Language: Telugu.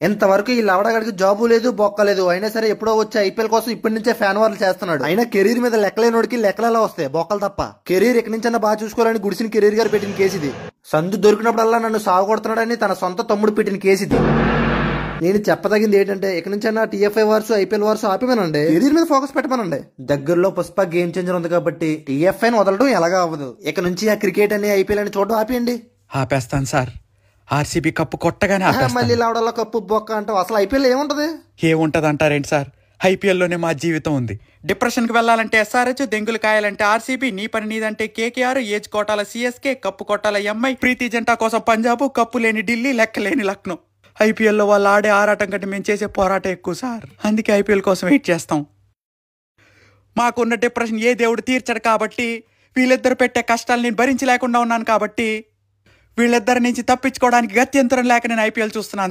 ఇంతవరకు ఈ లవడగడికి జాబు లేదు బొక్కలేదు, అయినా సరే ఎప్పుడో వచ్చే ఐపీఎల్ కోసం ఇప్పటి నుంచే ఫ్యాన్ వార్లు చేస్తున్నాడు. అయినా కెరీర్ మీద లెక్కలేనోడికి లెక్కలలో వస్తాయి బొక్కలు తప్ప. కెరీర్ ఎక్కడి నుంచన్నా బాగా చూసుకోవాలని గుడిసిన కెరీర్ గారు పెట్టిన కేసు ఇది. సందు దొరికినప్పుడల్లా నన్ను సాగుకొడుతున్నాడని తన సొంత తమ్ముడు పెట్టిన కేసు ఇది. నేను చెప్పదగింది ఏంటంటే ఇక నుంచైనా టీఎఫ్ఐ వార్స్ ఐపీఎల్ వార్స్ ఆపిమనండి, కెరీర్ మీద ఫోకస్ పెట్టమనండి. దగ్గరలో పుష్ప గేమ్ చేంజర్ ఉంది కాబట్టి టీఎఫ్ఐని వదలడం ఎలాగా అవ్వదు. ఇక నుంచి ఆ క్రికెట్ అని ఐపీఎల్ అని చూడడం ఆపేయండి. ఆపేస్తాను సార్. ఆర్సీబీ కప్పు కొట్టగానే మళ్ళీ లావడల్లో కప్పు బొక్క అంటావు. అసలు ఐపీఎల్ ఏముంటది? ఏముంటది అంటారేంటి సార్? ఐపీఎల్ లోనే మా జీవితం ఉంది. డిప్రెషన్ కి వెళ్లాలంటే ఎస్ఆర్హెచ్, దెంగులు కాయాలంటే ఆర్సీబీ, నీ పని నీదంటే కేకేఆర్, ఏజ్ కోటాల సిఎస్కే, కప్పు కొట్టాల ఎంఐ, ప్రీతి జంటా కోసం పంజాబ్, కప్పు లేని ఢిల్లీ, లెక్క లేని లక్నో. ఐపీఎల్ లో వాళ్ళు ఆడే ఆరాటం కంటే మేము చేసే పోరాటం ఎక్కువ సార్. అందుకే ఐపీఎల్ కోసం వెయిట్ చేస్తాం. మాకున్న డిప్రెషన్ ఏ దేవుడు తీర్చడు కాబట్టి, వీళ్ళిద్దరు పెట్టే కష్టాలు నేను భరించలేకుండా ఉన్నాను కాబట్టి, వీళ్ళిద్దరి నుంచి తప్పించుకోవడానికి గత్యంతరం లేక నేను ఐపీఎల్ చూస్తున్నాను.